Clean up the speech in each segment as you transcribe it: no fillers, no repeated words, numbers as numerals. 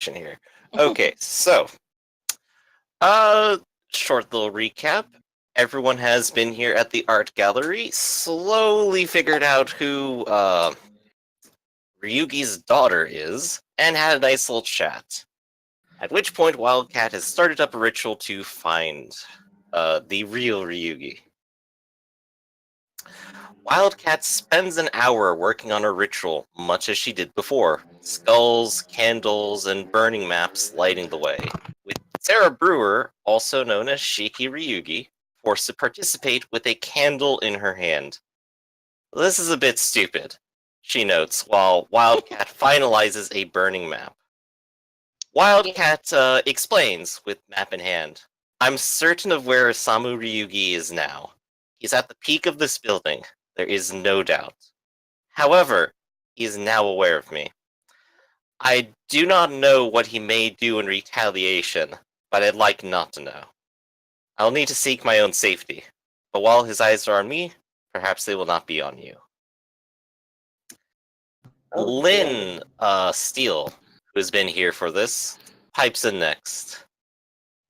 here. Okay, so uh short little recap. Everyone has been here at the art gallery, slowly figured out who Ryugi's daughter is, and had a nice little chat. At which point Wildcat has started up a ritual to find the real Ryugi. Wildcat spends an hour working on her ritual, much as she did before. Skulls, candles, and burning maps lighting the way, with Sarah Brewer, also known as Shiki Ryugi, forced to participate with a candle in her hand. This is a bit stupid, she notes, while Wildcat finalizes a burning map. Wildcat explains, with map in hand, I'm certain of where Osamu Ryugi is now. He's at the peak of this building. There is no doubt. However, he is now aware of me. I do not know what he may do in retaliation, but I'd like not to know. I'll need to seek my own safety, but while his eyes are on me, perhaps they will not be on you. Okay. Lynn Steele, who has been here for this, pipes in next.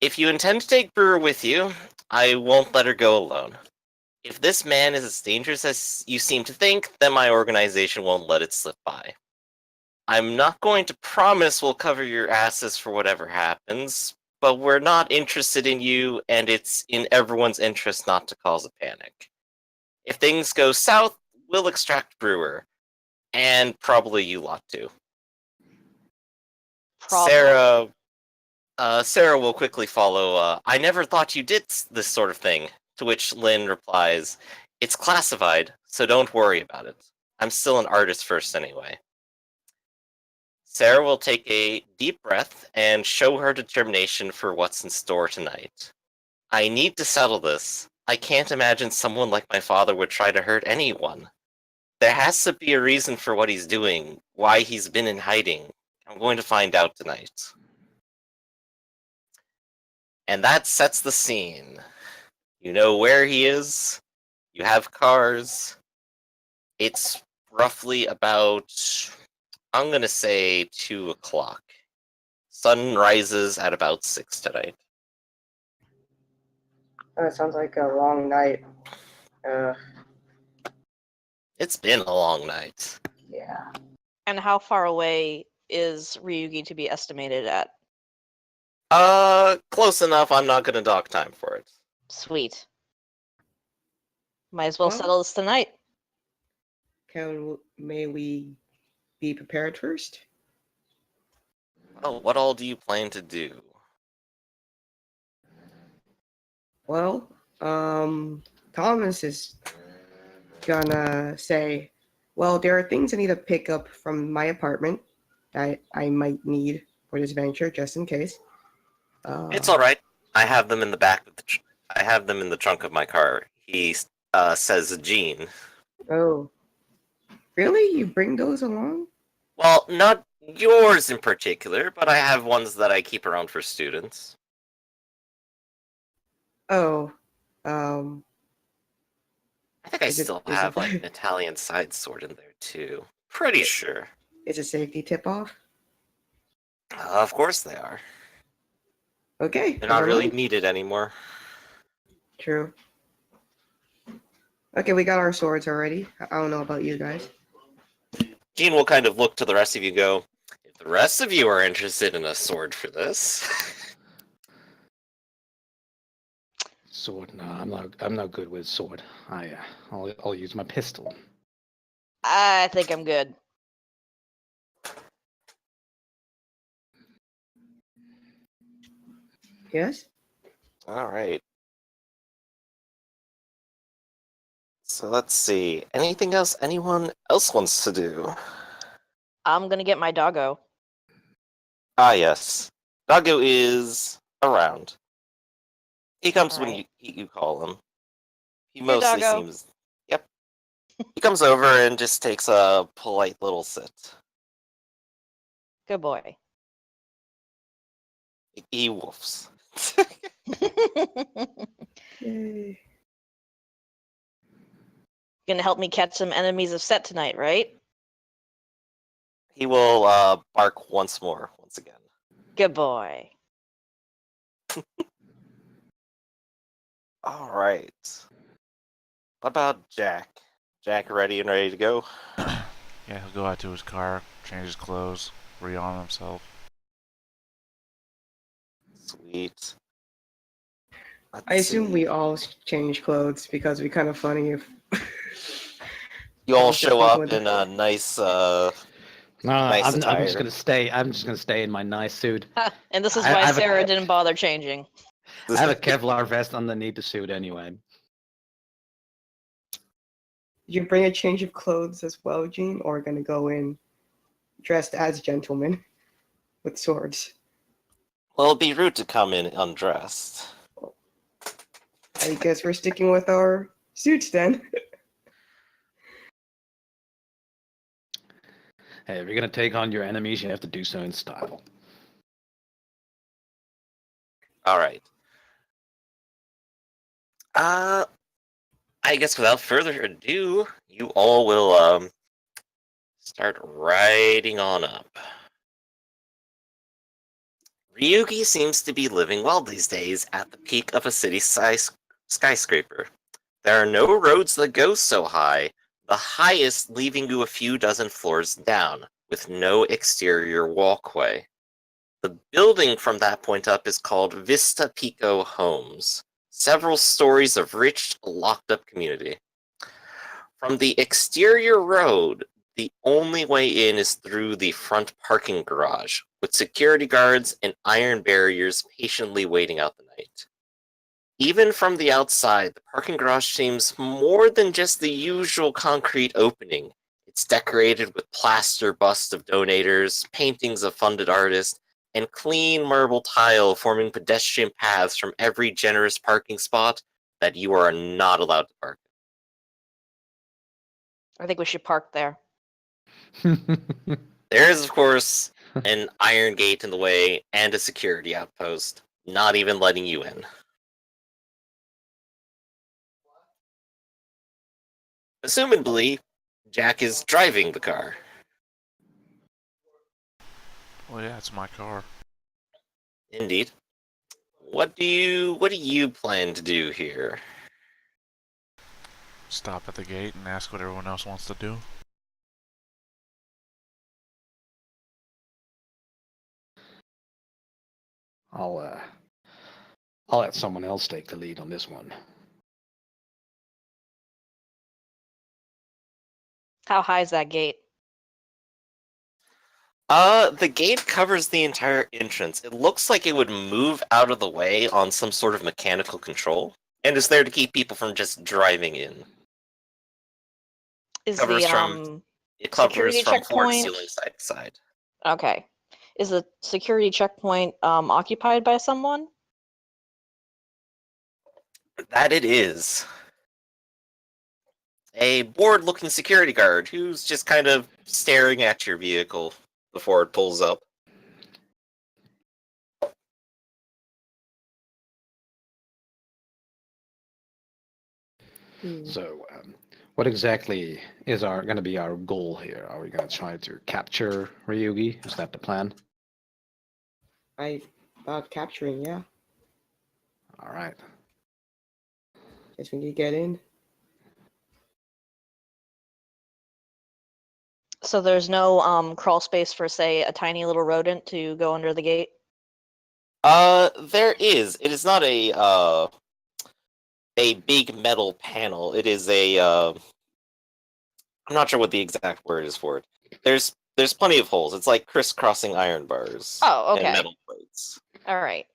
If you intend to take Brewer with you, I won't let her go alone. If this man is as dangerous as you seem to think, then my organization won't let it slip by. I'm not going to promise we'll cover your asses for whatever happens, but we're not interested in you, and it's in everyone's interest not to cause a panic. If things go south, we'll extract Brewer, and probably you lot too. Probably. Sarah will quickly follow, I never thought you did this sort of thing, to which Lynn replies, it's classified, so don't worry about it. I'm still an artist first anyway. Sarah will take a deep breath and show her determination for what's in store tonight. I need to settle this. I can't imagine someone like my father would try to hurt anyone. There has to be a reason for what he's doing, why he's been in hiding. I'm going to find out tonight. And that sets the scene. You know where he is. You have cars. It's roughly about, I'm going to say 2 o'clock. Sun rises at about 6 tonight. That sounds like a long night. It's been a long night. Yeah. And how far away is Ryugi to be estimated at? Close enough. I'm not going to dock time for it. Sweet. Might as well Well- settle this tonight. May we be prepared first? Oh, what all do you plan to do? Well, Thomas is gonna say, well, there are things I need to pick up from my apartment that I might need for this venture, just in case. It's all right. I have them in the back of the. I have them in the trunk of my car. He says, Gene. Oh, really? You bring those along? Well, not yours in particular, but I have ones that I keep around for students. Oh, I think I Is it- still is have it- like an Italian side sword in there too. Pretty sure. it's a safety tip-off. Of course they are. Okay. They're not never really mind. needed anymore. True. Okay, we got our swords already. I don't know about you guys. Gene will kind of look to the rest of you and go, if the rest of you are interested in a sword for this. Sword? No, I'm not good with sword. I'll use my pistol. I think I'm good. Yes? Alright. So let's see. Anything else anyone else wants to do? I'm gonna get my doggo. Ah, yes. Doggo is around. He comes when Alright. you call him. He Hey, mostly doggo. seems... Yep. He comes over and just takes a polite little sit. Good boy. He woofs. Yay. Gonna help me catch some enemies of Set tonight, right? He will bark once more, once again. Good boy. All right. What about Jack? Jack ready and ready to go? Yeah, he'll go out to his car, change his clothes, re-arm himself. Sweet. I Let's assume we see. all change clothes because it'd be kind of funny if You I all was just show thinking up with in a nice, No, nice I'm just attire. gonna stay. I'm just gonna stay in my nice suit. And this is I why have a- Sarah didn't bother changing. I have a Kevlar vest underneath the suit anyway. Did you bring a change of clothes as well, Gene, or gonna go in dressed as gentlemen with swords? Well, it'd be rude to come in undressed. I guess we're sticking with our suits then. Hey, if you're gonna take on your enemies, you have to do so in style. All right. I guess without further ado, you all will start riding on up. Ryugi seems to be living well these days at the peak of a city skyscraper. There are no roads that go so high, the highest leaving you a few dozen floors down, with no exterior walkway. The building from that point up is called Vista Pico Homes, several stories of rich, locked-up community. From the exterior road, the only way in is through the front parking garage, with security guards and iron barriers patiently waiting out the night. Even from the outside, the parking garage seems more than just the usual concrete opening. It's decorated with plaster busts of donators, paintings of funded artists, and clean marble tile forming pedestrian paths from every generous parking spot that you are not allowed to park. I think we should park there. There is, of course, an iron gate in the way and a security outpost, not even letting you in. Assumedly, Jack is driving the car. Well, yeah, it's my car. Indeed. What do you plan to do here? Stop at the gate and ask what everyone else wants to do. I'll I'll let someone else take the lead on this one. How high is that gate? The gate covers the entire entrance. It looks like it would move out of the way on some sort of mechanical control, and is there to keep people from just driving in. Is Covers the from It covers security from floor to checkpoint ceiling, side to side. okay? Is the security checkpoint occupied by someone? That it is. A bored-looking security guard who's just kind of staring at your vehicle before it pulls up. So, what exactly is going to be our goal here? Are we going to try to capture Ryugi? Is that the plan? I thought capturing, yeah. All right. Guess we need to get in. So there's no crawl space for, say, a tiny little rodent to go under the gate? There is. It is not a big metal panel. It is I'm not sure what the exact word is for it. There's plenty of holes. It's like crisscrossing iron bars. Oh, And okay. metal plates. All right.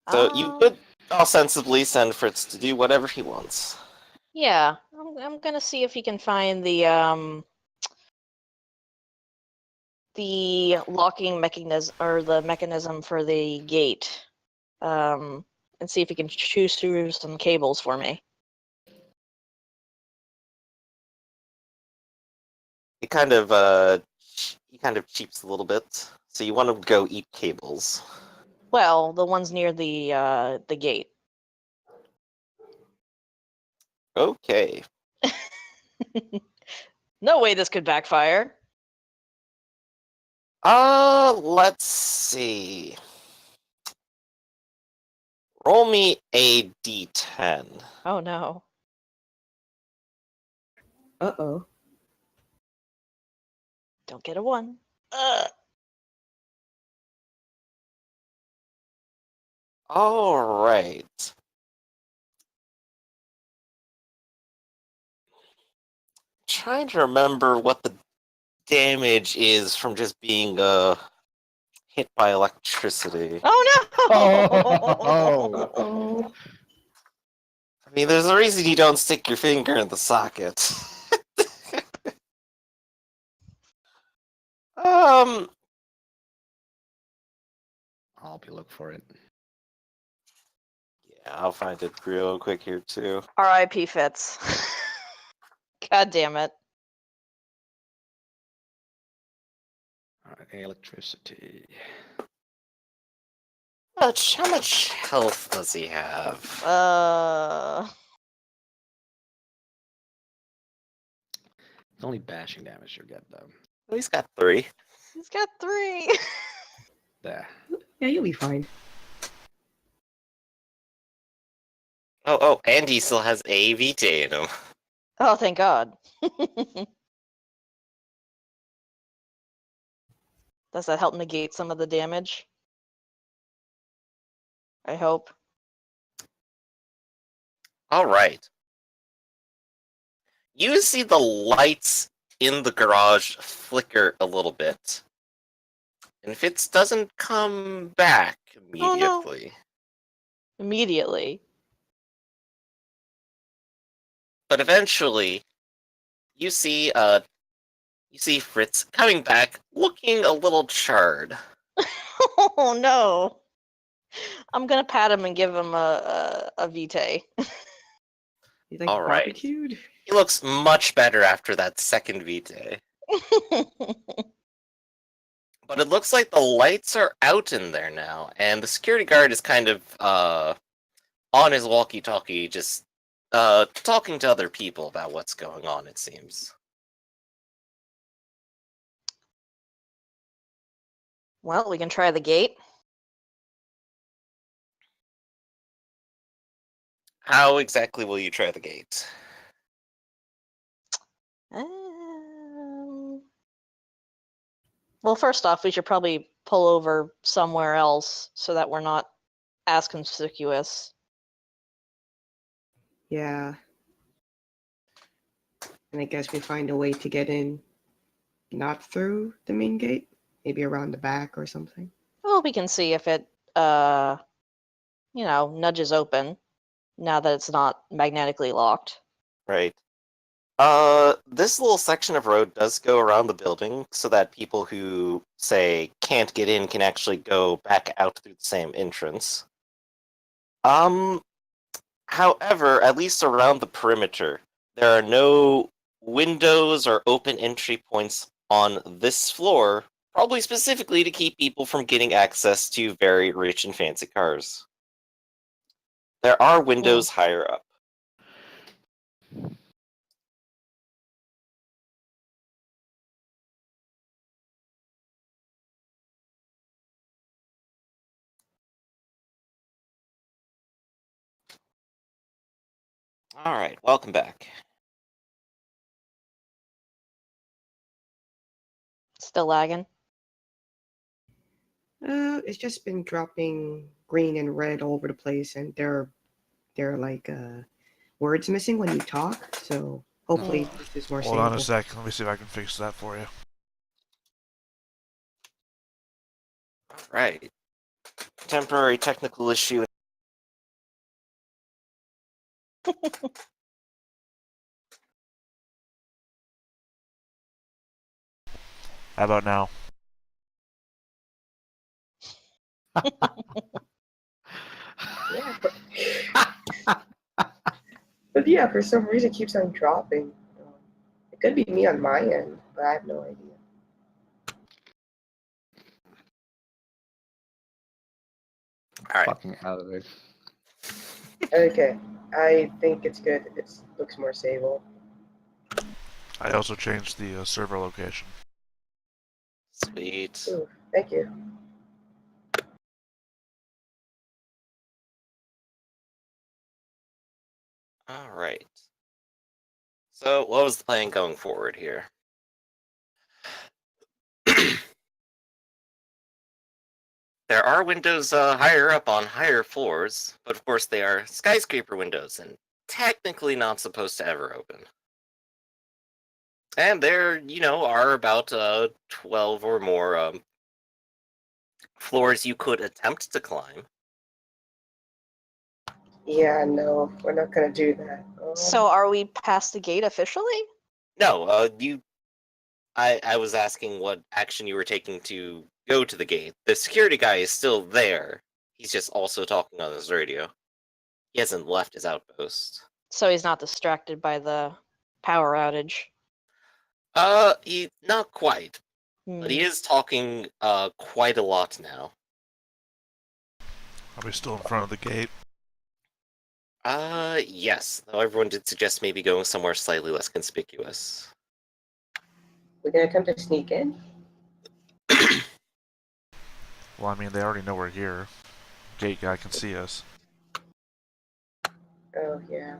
So you could ostensibly send Fritz to do whatever he wants. Yeah, I'm gonna see if he can find the locking mechanism or the mechanism for the gate, and see if he can choose through some cables for me. He kind of cheeps a little bit. So you want to go eat cables. Well, the ones near the gate. Okay. No way this could backfire. Let's see. Roll me a d10. Oh no. Uh-oh. Don't get a 1. Ugh. All right. Trying to remember what the damage is from just being hit by electricity. Oh no! Oh, Uh-oh. I mean, there's a reason you don't stick your finger in the socket. um, I'll be look for it. yeah, I'll find it real quick here too. R.I.P. Fitz. God damn it. Alright, electricity. How much health does he have? It's only bashing damage you get though. Oh, he's got 3. He's got 3. There. Yeah, you'll be fine. Oh, and he still has a VT in him. Oh, thank God. Does that help negate some of the damage? I hope. All right. You see the lights in the garage flicker a little bit. And Fitz doesn't come back Oh, no. immediately. Immediately. But eventually, you see Fritz coming back, looking a little charred. Oh no. I'm gonna pat him and give him a vitae. He's like All right. barbecued. He looks much better after that second VT. But it looks like the lights are out in there now, and the security guard is kind of on his walkie-talkie, just talking to other people about what's going on, it seems. Well, we can try the gate. How exactly will you try the gate? Well, first off, we should probably pull over somewhere else so that we're not as conspicuous. Yeah. And I guess we find a way to get in, not through the main gate, maybe around the back or something. Well, we can see if it, nudges open now that it's not magnetically locked. Right. This little section of road does go around the building so that people who, say, can't get in can actually go back out through the same entrance. However, at least around the perimeter, there are no windows or open entry points on this floor, probably specifically to keep people from getting access to very rich and fancy cars. There are windows higher up. All right, welcome back. Still lagging. It's just been dropping green and red all over the place, and there are like words missing when you talk. So hopefully this is more Hold on a stable. sec. Let me see if I can fix that for you. All right. Temporary technical issue. How about now? Yeah. But yeah, for some reason it keeps on dropping. It could be me on my end, but I have no idea. All right. Fucking out of it. Okay, I think it's good. It looks more stable. I also changed the server location. Sweet. Ooh, thank you. All right. So, what was the plan going forward here? There are windows higher up on higher floors, but of course they are skyscraper windows and technically not supposed to ever open. And there, are about 12 or more floors you could attempt to climb. Yeah, no, we're not gonna do that. So are we past the gate officially? No, I was asking what action you were taking to go to the gate. The security guy is still there. He's just also talking on his radio. He hasn't left his outpost. So he's not distracted by the power outage. Not quite, but he Hmm. is talking quite a lot now. Are we still in front of the gate? Yes. Though everyone did suggest maybe going somewhere slightly less conspicuous. We're gonna attempt to sneak in. Well, I mean, they already know we're here. Gate guy can see us. Oh yeah.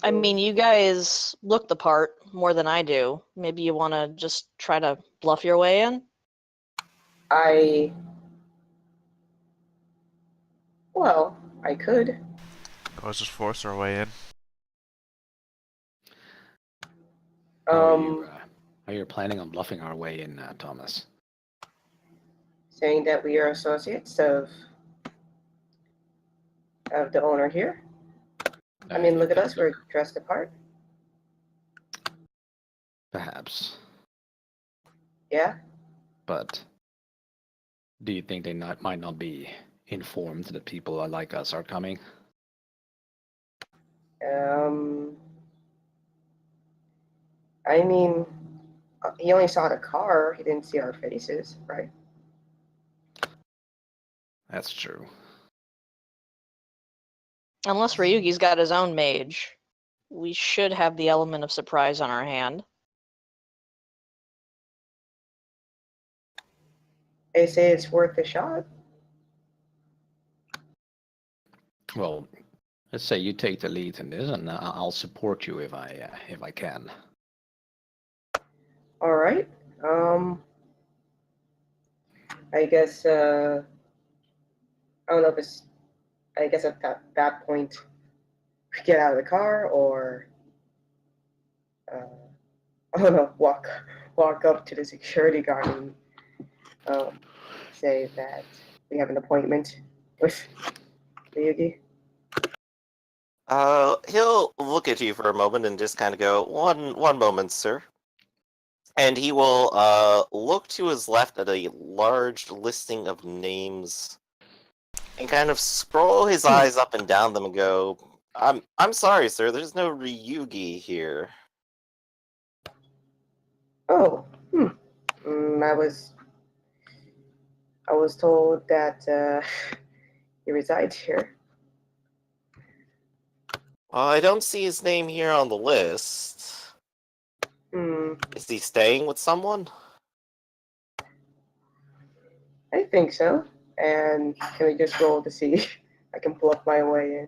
I mean, you guys look the part more than I do. Maybe you want to just try to bluff your way in? Well, I could. Let's just force our way in. Um, Are you planning on bluffing our way in, Thomas? saying that we are associates of the owner here. I mean, look at us. We're dressed apart. Perhaps. Yeah. But do you think they might not be informed that people like us are coming? I mean, he only saw the car. He didn't see our faces, right? That's true. Unless Ryugi's got his own mage, we should have the element of surprise on our hand. They say it's worth a shot. Well, let's say you take the lead in this, and I'll support you if I can. All right. I guess. I don't know if it's. I guess at that point, we get out of the car, or I don't know, walk up to the security guard and say that we have an appointment with Ryugi. He'll look at you for a moment and just kind of go, one moment, sir. And he will look to his left at a large listing of names and kind of scroll his eyes up and down them and go, I'm sorry, sir, there's no Ryugi here. Oh, I was told that he resides here. Well, I don't see his name here on the list. Is he staying with someone? I think so. And can we just roll to see if I can pull up my way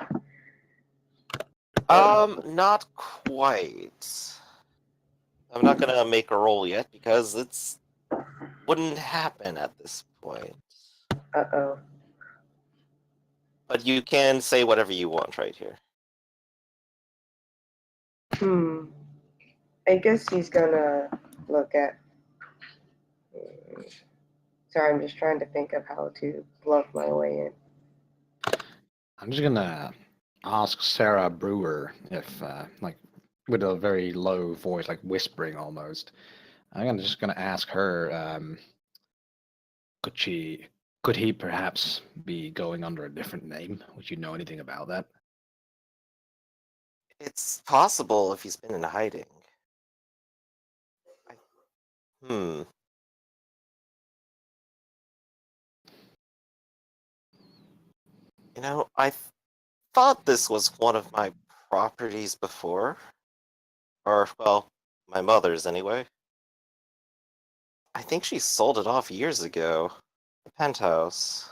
in? Not quite. I'm not gonna make a roll yet because it's wouldn't happen at this point. Uh-oh. But you can say whatever you want right here. I guess he's gonna look at. Sorry, I'm just trying to think of how to bluff my way in. I'm just gonna ask Sarah Brewer if, like, with a very low voice, like whispering almost. Just gonna ask her, could he perhaps be going under a different name? Would you know anything about that? It's possible if he's been in hiding. Hmm. I thought this was one of my properties before. Or, well, my mother's anyway. I think she sold it off years ago. The penthouse.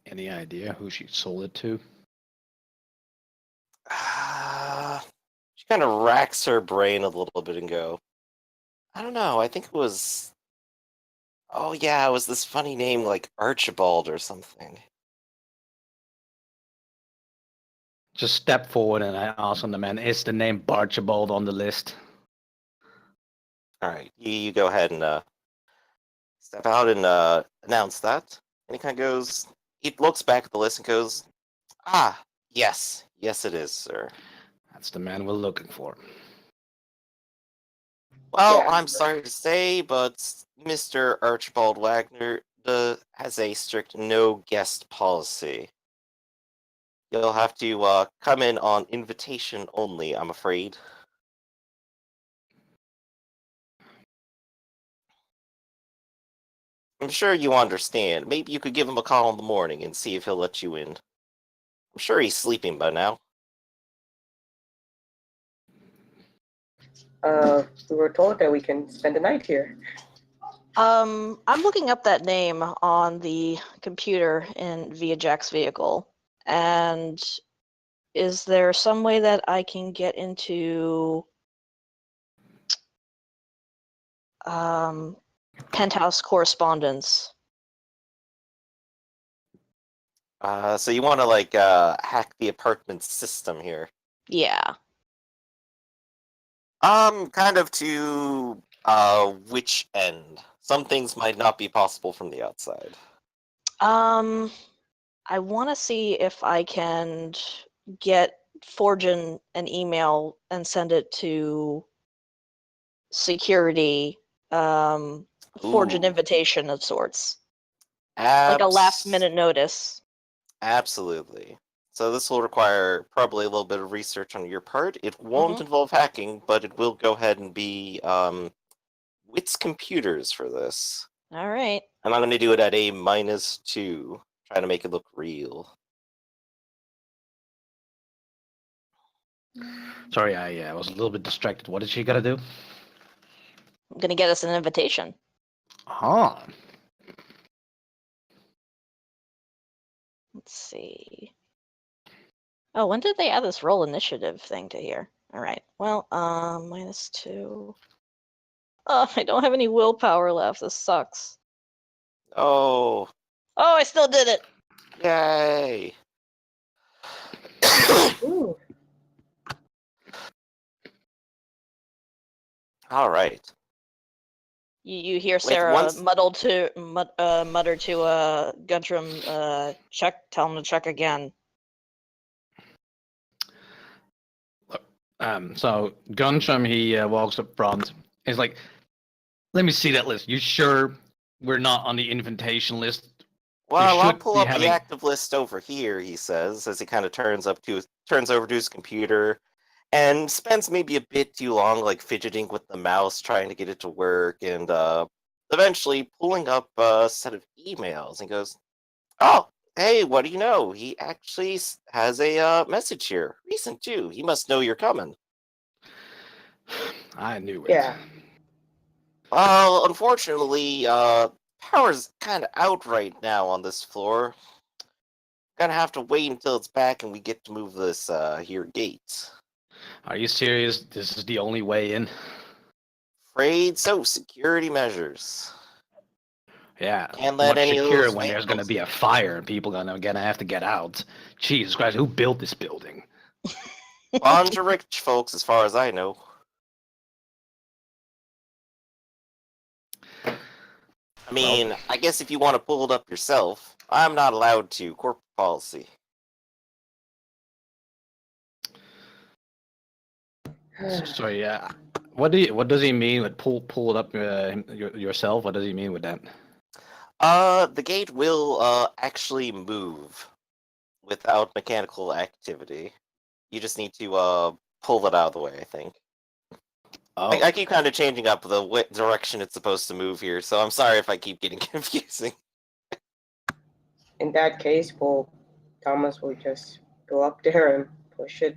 Any idea who she sold it to? She kind of racks her brain a little bit and go, I don't know, I think it was... Oh yeah, it was this funny name like Archibald or something. Just step forward and I ask on the man, is the name Barchibald on the list? Alright, you go ahead and step out and announce that. And he kind of goes, he looks back at the list and goes, ah, yes, yes it is, sir. That's the man we're looking for. Well, Yeah. I'm sorry to say, but Mr. Archibald Wagner has a strict no guest policy. You'll have to come in on invitation only, I'm afraid. I'm sure you understand. Maybe you could give him a call in the morning and see if he'll let you in. I'm sure he's sleeping by now. We were told that we can spend the night here. I'm looking up that name on the computer via Jack's vehicle, and is there some way that I can get into penthouse correspondence? So you want to hack the apartment system here? Yeah. Kind of to which end? Some things might not be possible from the outside. I want to see if I can forge an email and send it to security, forge an Ooh. invitation of sorts, like a last-minute notice. Absolutely. So this will require probably a little bit of research on your part. It won't Mhm. involve hacking, but it will go ahead and be Wits computers for this. All right. And I'm going to do it at a -2, trying to make it look real. Sorry, I was a little bit distracted. What did she gotta do? I'm gonna get us an invitation. Huh. Let's see. Oh, when did they add this roll initiative thing to here? All right. Well, -2. Oh, I don't have any willpower left. This sucks. Oh, Oh, I still did it. yay! Ooh. All right. You hear Sarah once- mutter to Guntram, tell him to check again. So Guntram, he walks up front. He's like, "Let me see that list. You sure we're not on the invitation list?" Well, I'll should pull be up having- the active list over here, he says, as he kind of turns over to his computer and spends maybe a bit too long fidgeting with the mouse trying to get it to work, and eventually pulling up a set of emails and goes, oh, hey, what do you know? He actually has a message here. Recent too. He must know you're coming. I knew it. Yeah. Well, unfortunately, power's kind of out right now on this floor. Gonna have to wait until it's back and we get to move this here gate. Are you serious? This is the only way in? Afraid so. Security measures. Yeah. Can't let much any of secure those when there's gonna vandals- be a fire and people gonna have to get out. Jesus Christ, who built this building? Bunch of rich folks, as far as I know. I mean, I guess if you want to pull it up yourself, I'm not allowed to. Corporate policy. So yeah, what does he mean with pull it up yourself? What does he mean with that? The gate will actually move without mechanical activity. You just need to pull it out of the way, I think. Oh, I keep kind of changing up the direction it's supposed to move here, so I'm sorry if I keep getting confusing. In that case, Thomas will just go up there and push it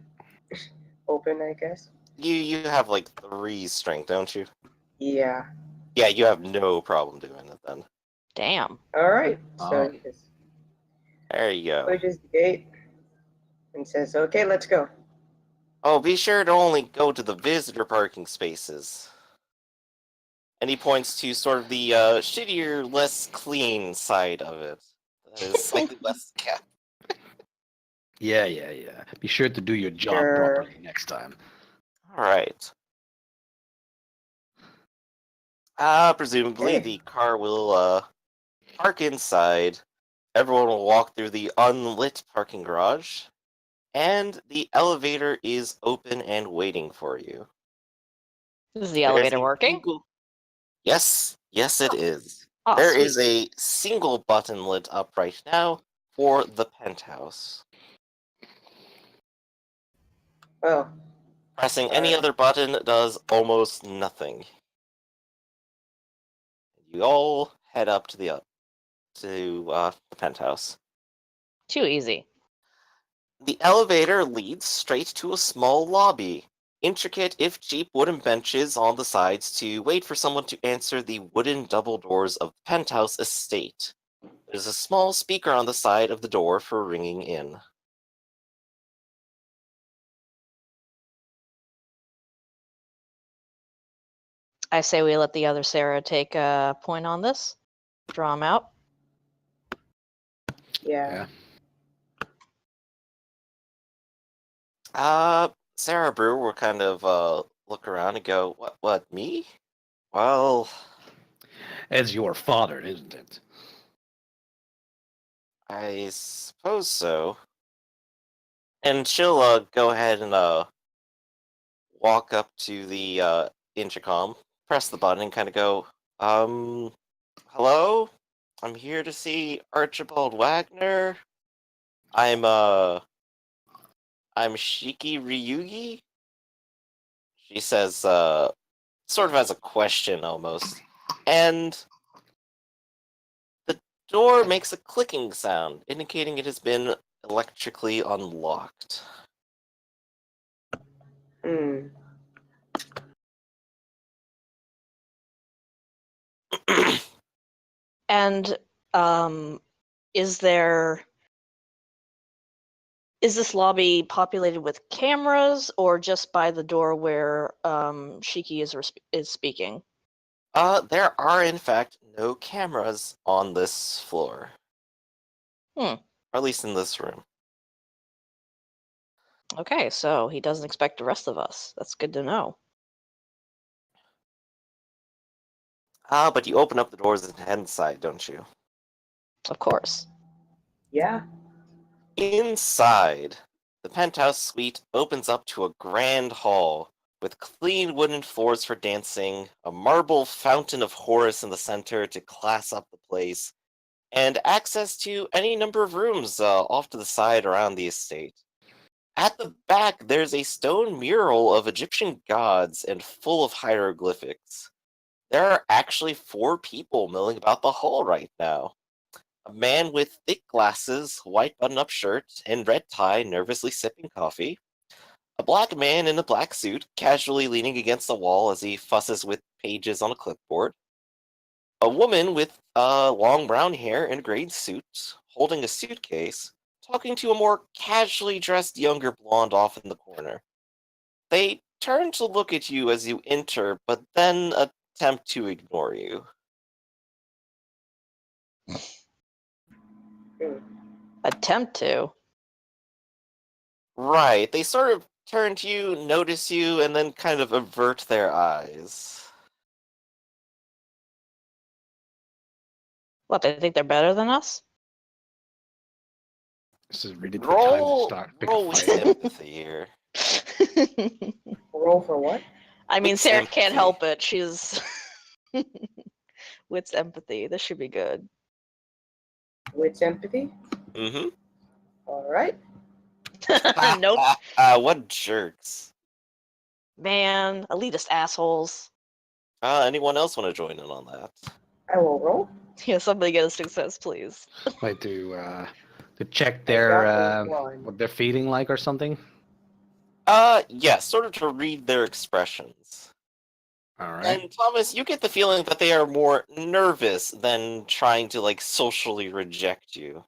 open, I guess. You have like 3 strength, don't you? Yeah. Yeah, you have no problem doing it then. Damn. All right. So Oh. he just There you go. pushes the gate and says, "Okay, let's go." Oh, be sure to only go to the visitor parking spaces. And he points to sort of the shittier, less clean side of it. That is slightly less kept. Yeah, yeah, yeah. Be sure to do your job Sure. properly next time. Alright. Presumably Okay. the car will park inside. Everyone will walk through the unlit parking garage. And the elevator is open and waiting for you. Is the There's elevator a working? single... Yes, it is. Oh, There sweet. is a single button lit up right now for the penthouse. Well, Pressing any other button does almost nothing. You all head up to the penthouse. Too easy. The elevator leads straight to a small lobby. Intricate, if cheap, wooden benches on the sides to wait for someone to answer the wooden double doors of the penthouse estate. There's a small speaker on the side of the door for ringing in. I say we let the other Sarah take a point on this. Draw him out. yeah. Sarah Brewer will kind of look around and go, What, me? Well, It's your father, isn't it? I suppose so. And she'll go ahead and walk up to the intercom, press the button, and kind of go, hello? I'm here to see Archibald Wagner. I'm Shiki Ryugi. She says, sort of as a question almost. And the door makes a clicking sound, indicating it has been electrically unlocked. Hmm. And is this lobby populated with cameras or just by the door where Shiki is speaking? There are in fact no cameras on this floor. Hmm. Or at least in this room. Okay, so he doesn't expect the rest of us. That's good to know. But you open up the doors and head inside, don't you? Of course. Yeah. Inside, the penthouse suite opens up to a grand hall with clean wooden floors for dancing, a marble fountain of Horus in the center to class up the place, and access to any number of rooms off to the side around the estate. At the back, there's a stone mural of Egyptian gods and full of hieroglyphics. There are actually 4 people milling about the hall right now. A man with thick glasses, white button-up shirt, and red tie nervously sipping coffee. A black man in a black suit, casually leaning against the wall as he fusses with pages on a clipboard. A woman with long brown hair and a gray suit, holding a suitcase, talking to a more casually dressed younger blonde off in the corner. They turn to look at you as you enter, but then attempt to ignore you. Hmm. Attempt to. Right, they sort of turn to you, notice you, and then kind of avert their eyes. What, they think they're better than us? This is really the time to Roll, start pick roll a with fight. sympathy here. Roll for what? I mean, With Sarah can't sympathy. help it. She's with empathy. This should be good. With empathy. Mm-hmm. All right. Nope. What jerks. Man, elitist assholes. Anyone else want to join in on that? I will roll. Yeah, somebody get a success, please. Like to check I their got a 1. what they're feeling like or something. Yeah, sort of to read their expressions. All right. And Thomas, you get the feeling that they are more nervous than trying to, like, socially reject you.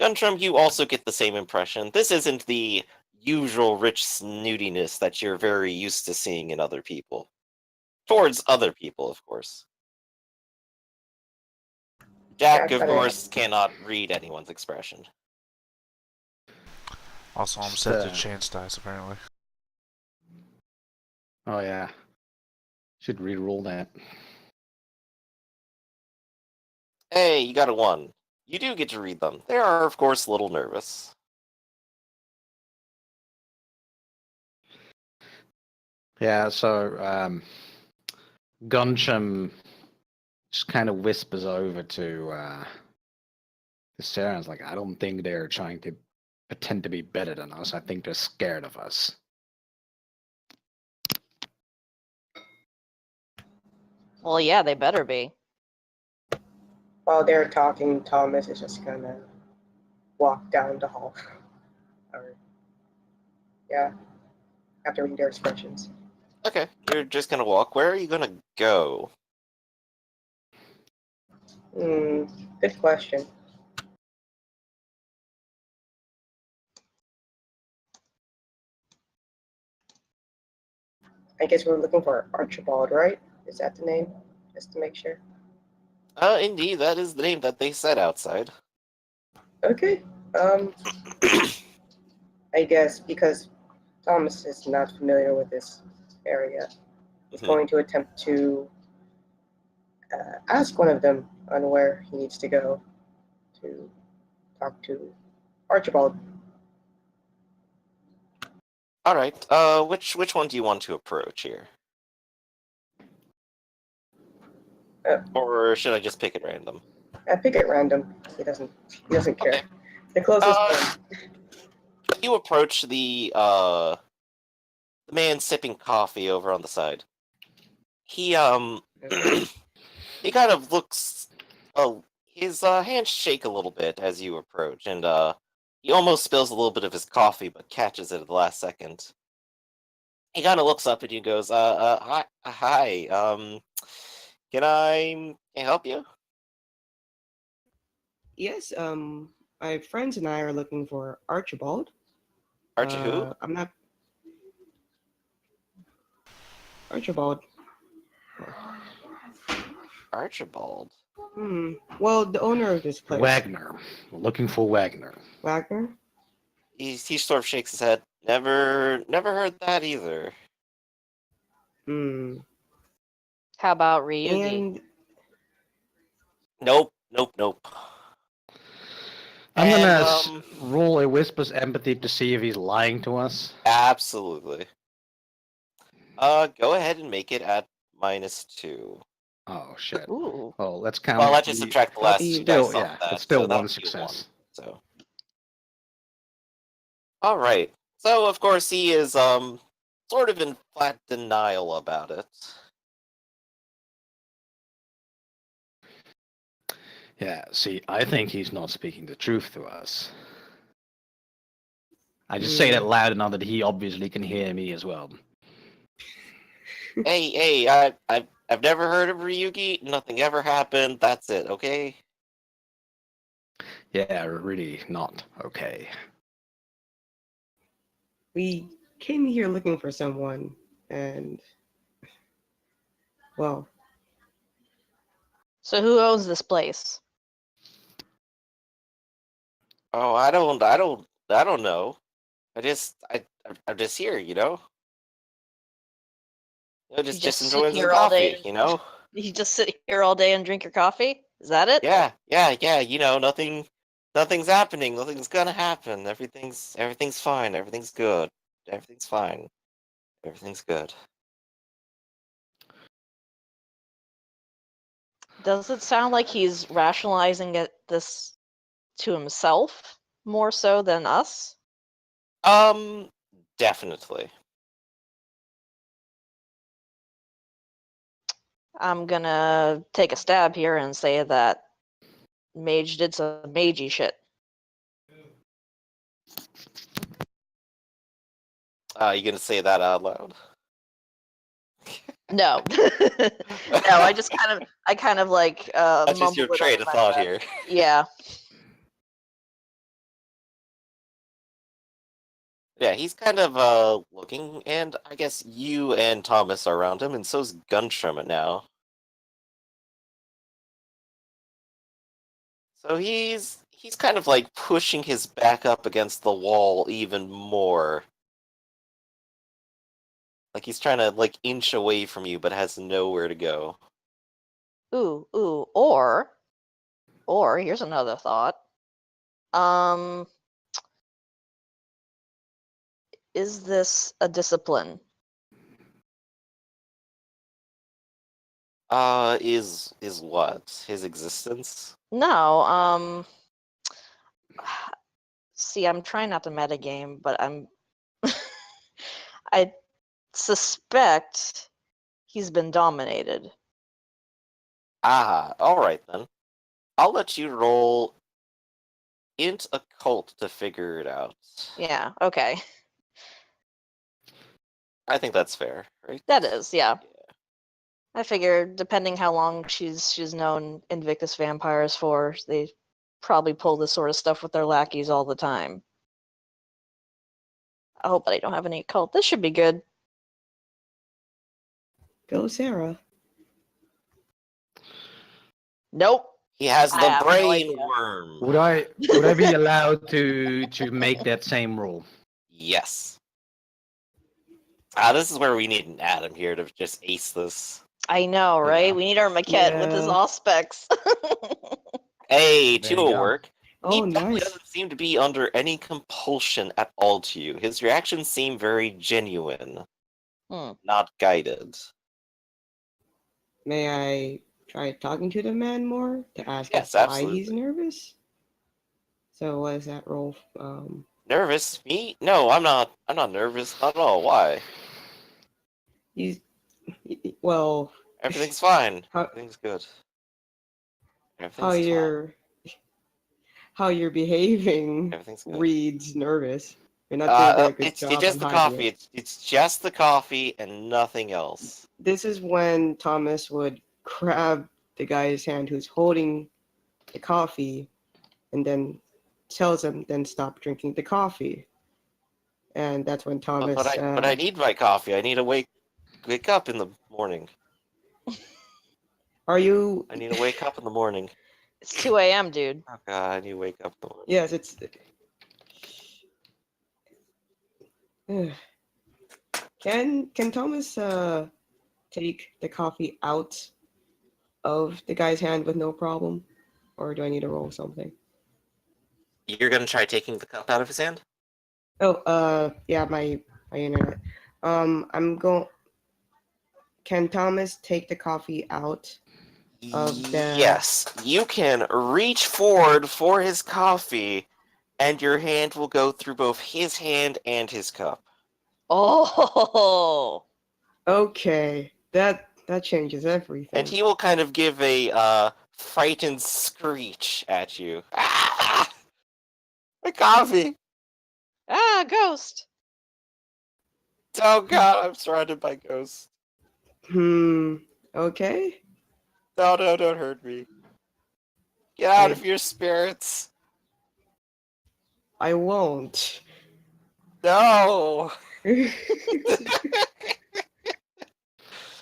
Guntram, you also get the same impression. This isn't the usual rich snootiness that you're very used to seeing in other people. Towards other people, of course. Jack, Yeah, of got it. course, cannot read anyone's expression. Also, I'm Just, set to chance dice, apparently. Oh yeah. Should re-roll that. Hey, you got a 1. You do get to read them. They are, of course, a little nervous. Yeah. So Guncham just kind of whispers over to Sarah and's like, I don't think they're trying to pretend to be better than us. I think they're scared of us. Well, yeah, they better be. While they're talking, Thomas is just gonna walk down the hall. Or, yeah, after reading their expressions. Okay, you're just gonna walk. Where are you gonna go? Good question. I guess we're looking for Archibald, right? Is that the name? Just to make sure. Indeed, that is the name that they said outside. Okay. I guess because Thomas is not familiar with this area, he's Mhm. going to attempt to ask one of them on where he needs to go to talk to Archibald. All right. Which one do you want to approach here? Or should I just pick at random? I pick it random. He doesn't care. Okay. The closest Uh, one. You approach the man sipping coffee over on the side. He he kind of looks. His hands shake a little bit as you approach, and he almost spills a little bit of his coffee, but catches it at the last second. He kind of looks up at you and goes, hi, can I help you? Yes. My friends and I are looking for Archibald. Archie who? I'm not Archibald. Archibald. Well, the owner of this place. Wagner. We're looking for Wagner. Wagner. He sort of shakes his head. Never heard that either. How about Ryugi? And Nope. I'm And, gonna roll a Whisper's empathy to see if he's lying to us. Absolutely. Go ahead and make it at -2. Oh shit. Ooh. Oh, let's count. Well, let's just subtract the I'll last be- two Still, dice yeah, off that. it's still so that'll one be a success. So, all right. So of course he is sort of in flat denial about it. Yeah, see, I think he's not speaking the truth to us. I just say that loud enough that he obviously can hear me as well. Hey, I've never heard of Ryugi. Nothing ever happened. That's it. Okay. Yeah, really not okay. we came here looking for someone, and well, So who owns this place? Oh, I don't know. I'm just here, you know. Just sit enjoying some here all day coffee, you know. You just sit here all day and drink your coffee? Is that it? Yeah. You know, nothing's happening. Nothing's gonna happen. Everything's fine. Everything's good. Everything's fine. Everything's good. Does it sound like he's rationalizing this to himself more so than us? Definitely. I'm gonna take a stab here and say that Mage did some magey shit. You gonna say that out loud? No. No, I just kind of like That's just mumble your it train under of my thought breath. here. Yeah. Yeah, he's kind of looking, and I guess you and Thomas are around him, and so's Gunsham now. So he's kind of like pushing his back up against the wall even more. Like he's trying to like inch away from you, but has nowhere to go. Ooh, or here's another thought. Is this a discipline? Is what? His existence? No, see, I'm trying not to metagame, but I suspect he's been dominated. Ah, alright then. I'll let you roll int occult to figure it out. Yeah, okay. I think that's fair, right? That is, yeah. Yeah. I figure depending how long she's known Invictus vampires for, they probably pull this sort of stuff with their lackeys all the time. I hope I don't have any occult. This should be good. Go, Sarah. Nope. He has I the have no brain idea. worm. Would I be allowed to make that same roll? Yes. This is where we need an Adam here to just ace this. I know, right? Yeah. We need our maquette with his Yeah. auspex. Hey, There two you will go. work. Oh, He definitely nice. doesn't seem to be under any compulsion at all to you. His reactions seem very genuine, not guided. May I try talking to the man more to ask Yes, us why he's absolutely. nervous? So what is that roll? Nervous? Me? No, I'm not. I'm not nervous. Not at all. Why? He's well. Everything's fine. How Everything's good. how Everything's fine. how you're behaving Everything's good. reads nervous. You're not doing a very good It's job just on the hiding coffee. it. It's just the coffee and nothing else. This is when Thomas would grab the guy's hand who's holding the coffee, and then tells him then stop drinking the coffee. And that's when Thomas. But I need my coffee. I need to wake up in the morning. Are you? I need to wake up in the morning. It's 2 a.m., dude. Oh god, I need to wake up in the morning. Yes, it's. Can Thomas take the coffee out of the guy's hand with no problem, or do I need to roll something? You're gonna try taking the cup out of his hand? Oh, yeah, my internet. I'm going. Can Thomas take the coffee out of the? Yes, you can reach forward for his coffee, and your hand will go through both his hand and his cup. Oh. Okay, that changes everything. And he will kind of give a frightened screech at you. Ah! My coffee! Ah, ghost. Oh god, I'm surrounded by ghosts. Okay. No, don't hurt me. Get out of your spirits. I won't. No!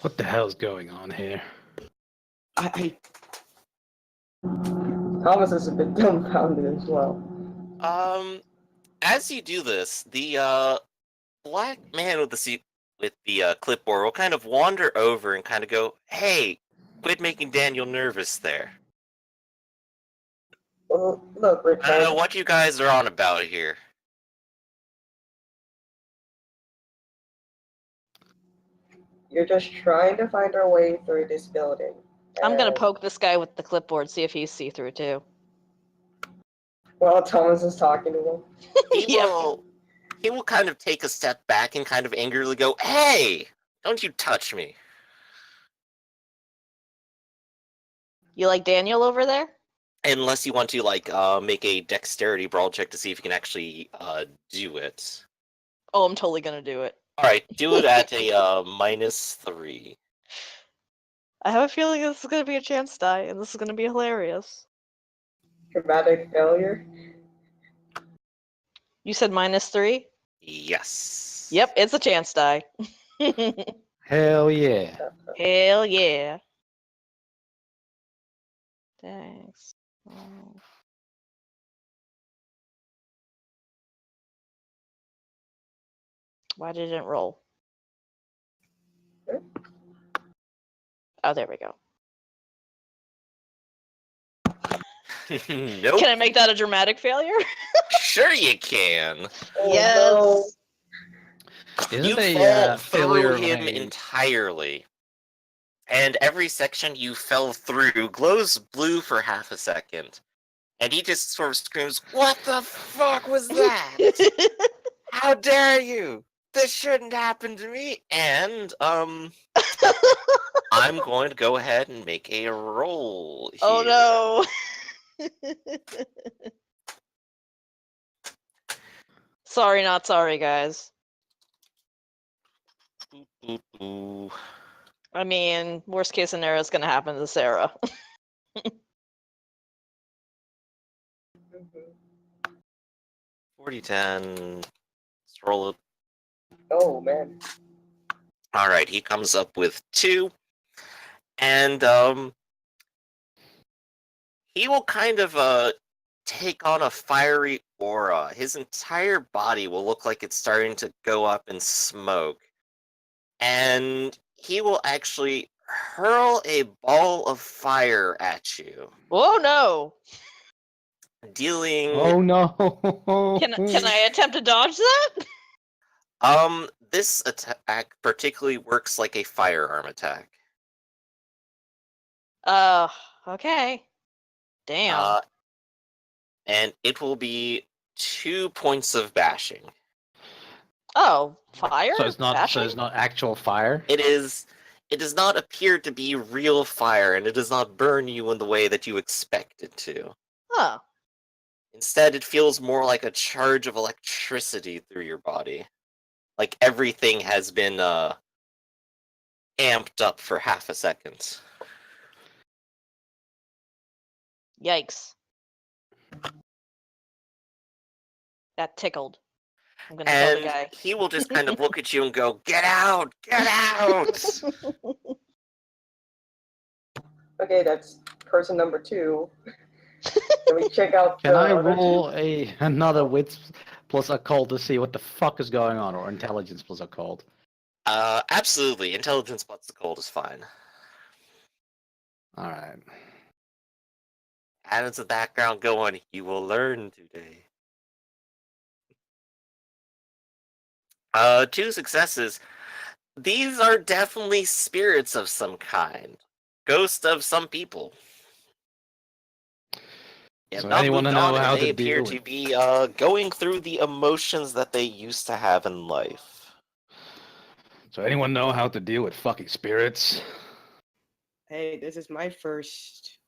What the hell's going on here? I Thomas is a bit dumbfounded as well. As you do this, the black man with the clipboard will kind of wander over and kind of go, "Hey, quit making Daniel nervous there. Well, look, I don't know Richard, what you guys are on about here." you're just trying to find our way through this building. I'm gonna and- poke this guy with the clipboard, see if he's see-through too. While Thomas is talking to him. Yep. He will kind of take a step back and kind of angrily go, "Hey, don't you touch me." You like Daniel over there? Unless you want to like make a dexterity brawl check to see if you can actually do it. Oh, I'm totally gonna do it. Alright, do it at a -3. I have a feeling this is gonna be a chance die, and this is gonna be hilarious. Dramatic failure. You said -3? Yes. Yep, it's a chance die. Hell yeah. Hell yeah. Thanks. Oh. Why did it roll? Oh, there we go. Nope. Can I make that a dramatic failure? Sure you can. Yes. Isn't You a fall failure through him a- entirely. And every section you fell through glows blue for half a second. And he just sort of screams, "What the fuck was that? How dare you? This shouldn't happen to me." And, I'm going to go ahead and make a roll here. Oh no. Sorry, not sorry, guys. Ooh, ooh. I mean, worst case scenario is gonna happen to Sarah. 40-10. Let's roll it. Oh man. Alright, he comes up with 2. And, he will kind of, take on a fiery aura. His entire body will look like it's starting to go up in smoke. And he will actually hurl a ball of fire at you, Oh no! dealing Oh no. Can I attempt to dodge that? this attack particularly works like a firearm attack. Okay. Damn. And it will be 2 points of bashing. Oh, fire? So it's not Bashing? actual fire? It does not appear to be real fire, and it does not burn you in the way that you expect it to. Huh. Instead, it feels more like a charge of electricity through your body. Like everything has been amped up for half a second. Yikes. That tickled. I'm gonna tell the And guy. he will just kind of look at you and go, "Get out! Get out!" Okay, that's person number 2. Can we check out Can the I other roll two? another wits plus occult to see what the fuck is going on, or intelligence plus occult? Absolutely. Intelligence plus the cold is fine. All right. Adam's in the background going, "You will learn today." 2 successes. These are definitely spirits of some kind. Ghosts of some people. They have So not anyone moved know on, and how they to appear deal to with? be going through the emotions that they used to have in life. So anyone know how to deal with fucking spirits? Hey, this is my first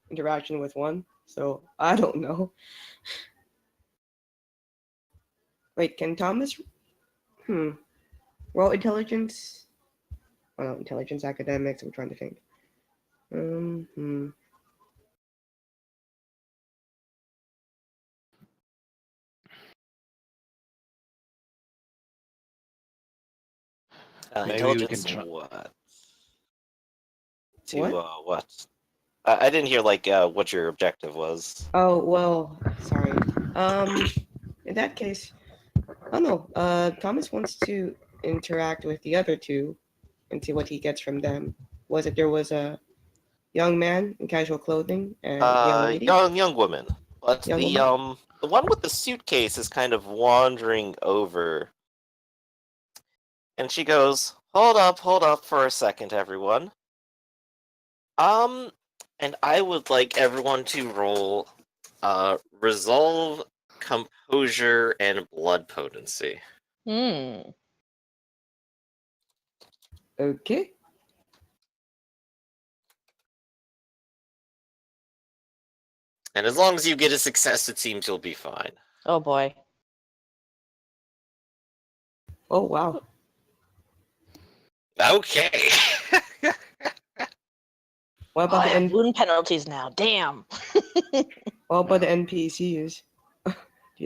interaction with one, so I don't know. Wait, can Thomas roll intelligence? Oh no, intelligence academics, I'm trying to think. Maybe we can Intelligence try. what? What? What? I didn't hear what your objective was. Oh well, sorry. In that case, I don't know. Thomas wants to interact with the other 2 and see what he gets from them. Was it there was a young man in casual clothing and a young lady? Young woman. But Young woman? the one with the suitcase is kind of wandering over. And she goes, hold up for a second, everyone. And I would like everyone to roll resolve, composure, and blood potency. Hmm. Okay. And as long as you get a success, it seems you'll be fine. Oh boy. Oh wow. Okay. What Oh, about I the have wound penalties now. Damn. what about the NPCs? Do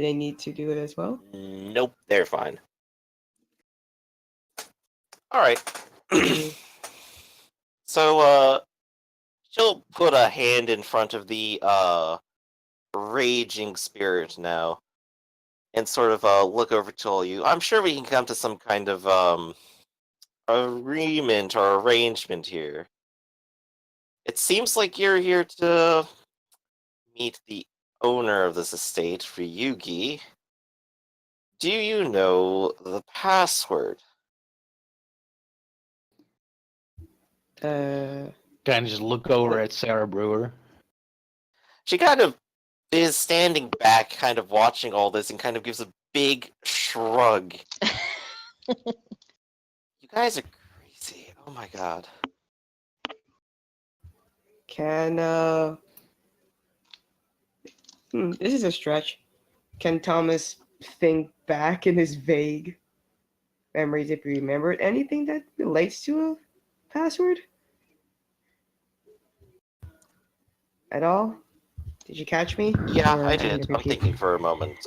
they need to do it as well? Nope, they're fine. All right. Mhm. So, she'll put a hand in front of the raging spirit now, and sort of look over to all you. I'm sure we can come to some kind of agreement or arrangement here. It seems like you're here to meet the owner of this estate, Ryugi. Do you know the password? Uh, Kind of just look over at Sarah Brewer. She kind of is standing back, kind of watching all this, and kind of gives a big shrug. You guys are crazy. Oh my god. can this is a stretch. Can Thomas think back in his vague memories if he remembered anything that relates to a password? At all? Did you catch me? Yeah, Or I do you need did. to I'm repeat? thinking for a moment.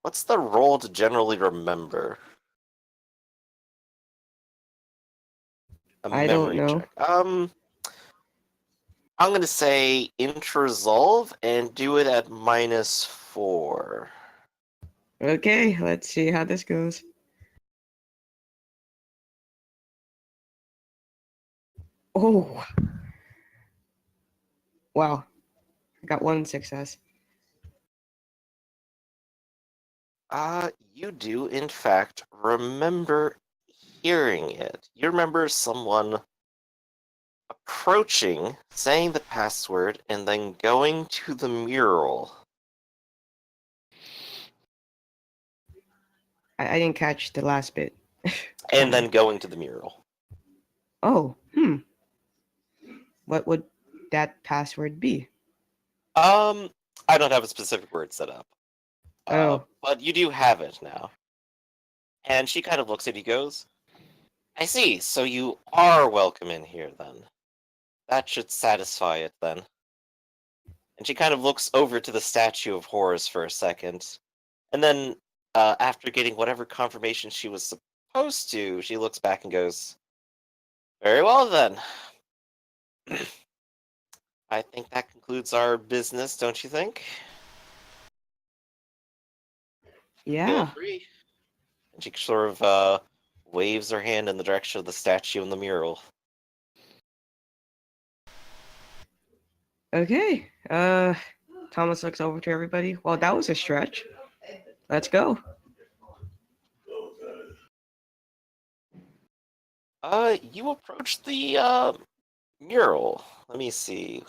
What's the role to generally remember? A I don't memory know. check. I'm gonna say int resolve and do it at -4. Okay, let's see how this goes. Oh, wow. I got one success. You do in fact remember hearing it. You remember someone approaching, saying the password, and then going to the mural. I didn't catch the last bit. And then going to the mural. Oh, what would that password be? I don't have a specific word set up. Oh, But you do have it now. And she kind of looks at you, goes, I see, so you are welcome in here then. That should satisfy it then. And she kind of looks over to the statue of Horus for a second. And then, after getting whatever confirmation she was supposed to, she looks back and goes, very well then. I think that concludes our business, don't you think? Feel yeah. free. And she sort of waves her hand in the direction of the statue in the mural. Okay. Thomas looks over to everybody. Well, that was a stretch. Let's go. You approach the mural. Let me see.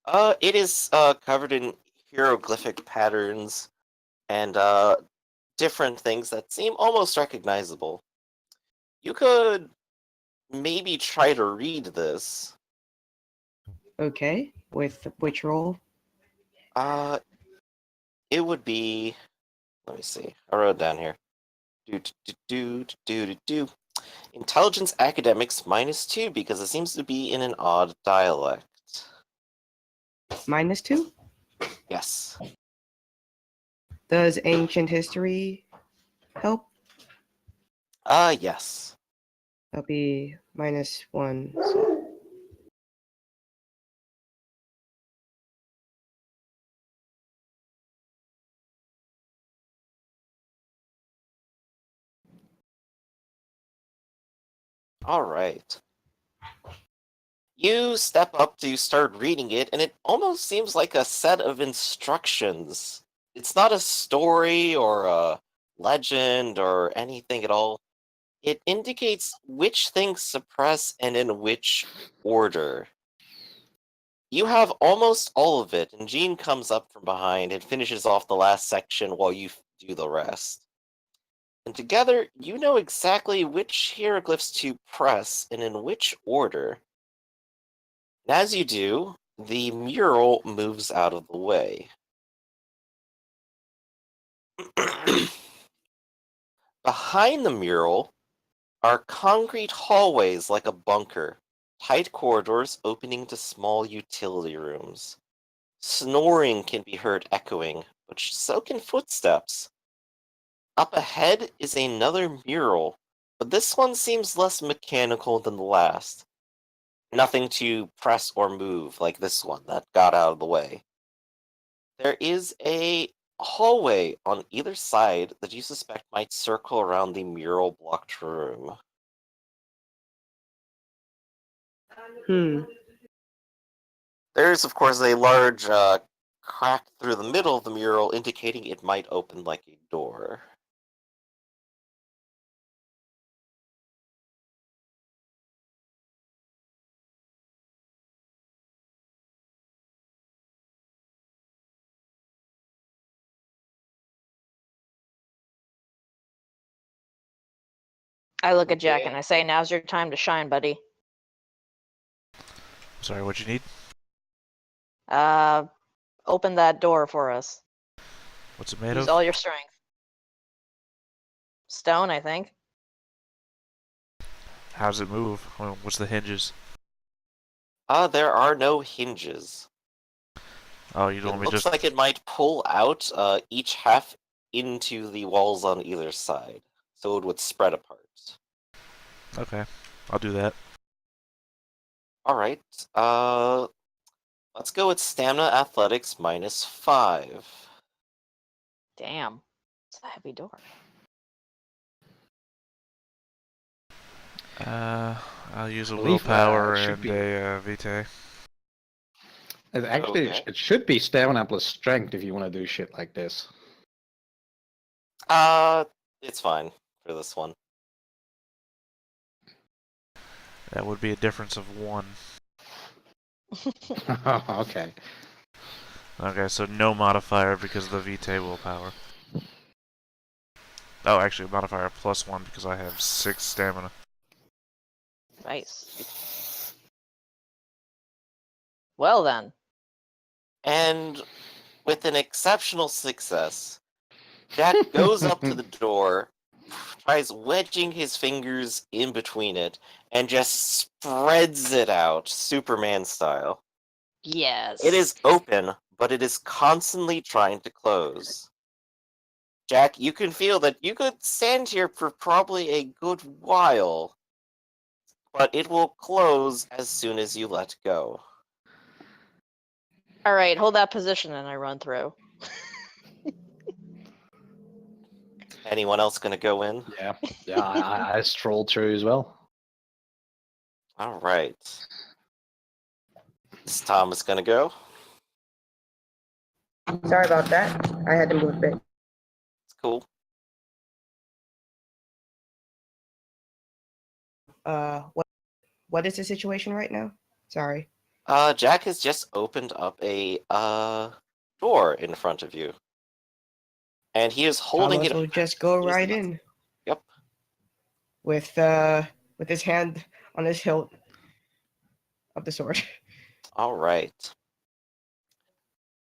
It is covered in hieroglyphic patterns and different things that seem almost recognizable. You could maybe try to read this. Okay. With which roll? Uh, it would be. Let me see. I wrote it down here. Do. Intelligence academics -2 because it seems to be in an odd dialect. -2? Yes. Does ancient history help? Yes. That'll be -1. So. All right. You step up to start reading it, and it almost seems like a set of instructions. It's not a story or a legend or anything at all. It indicates which things suppress and in which order. You have almost all of it, and Jean comes up from behind and finishes off the last section while you do the rest. And together, you know exactly which hieroglyphs to press and in which order. And as you do, the mural moves out of the way. Behind the mural are concrete hallways like a bunker, tight corridors opening to small utility rooms. Snoring can be heard echoing, but so can footsteps. Up ahead is another mural, but this one seems less mechanical than the last. Nothing to press or move like this one that got out of the way. There is a hallway on either side that you suspect might circle around the mural blocked room. There's, of course, a large crack through the middle of the mural indicating it might open like a door. I look at Jack Okay. and I say, "Now's your time to shine, buddy." Sorry, what you need? Open that door for us. What's it made Use of? all your strength. Stone, I think. How does it move? What's the hinges? There are no hinges. Oh, you It don't want me looks just... like it might pull out each half into the walls on either side, so it would spread apart. Okay, I'll do that. Alright, let's go with Stamina Athletics -5. Damn. It's a heavy door. I'll use a Believe, willpower should and be- a VtR. Actually, Okay. it should be stamina plus strength if you want to do shit like this. It's fine for this one. That would be a difference of 1. Okay. Okay, so no modifier because of the VtR willpower. Oh, actually, modifier +1 because I have 6 stamina. Nice. Well then. And with an exceptional success, Jack goes up to the door, tries wedging his fingers in between it, and just spreads it out, Superman style. Yes. It is open, but it is constantly trying to close. Jack, you can feel that you could stand here for probably a good while, but it will close as soon as you let go. Alright, hold that position and I run through. Anyone else gonna go in? Yeah, I strolled through as well. Alright. Is Thomas gonna go? Sorry about that. I had to move a bit. It's cool. What is the situation right now? Sorry. Jack has just opened up a door in front of you. And he is holding Thomas it. will just go He's right not- in Yep. with his hand on his hilt of the sword. Alright.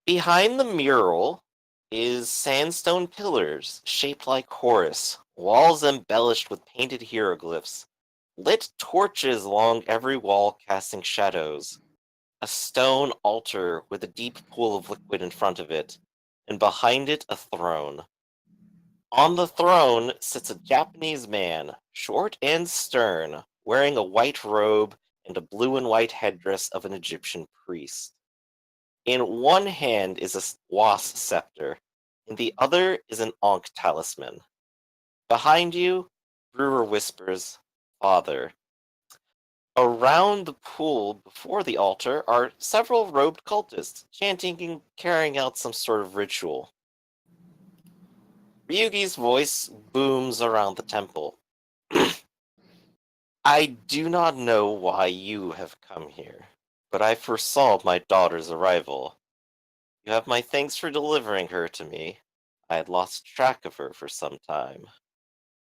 Behind the mural is sandstone pillars shaped like Horus, walls embellished with painted hieroglyphs, lit torches along every wall casting shadows, a stone altar with a deep pool of liquid in front of it, and behind it a throne. On the throne sits a Japanese man, short and stern, wearing a white robe and a blue and white headdress of an Egyptian priest. In one hand is a was scepter, in the other is an Ankh talisman. Behind you, Brewer whispers, "Father." Around the pool before the altar are several robed cultists, chanting and carrying out some sort of ritual. Ryugi's voice booms around the temple. I do not know why you have come here, but I foresaw my daughter's arrival. You have my thanks for delivering her to me. I had lost track of her for some time.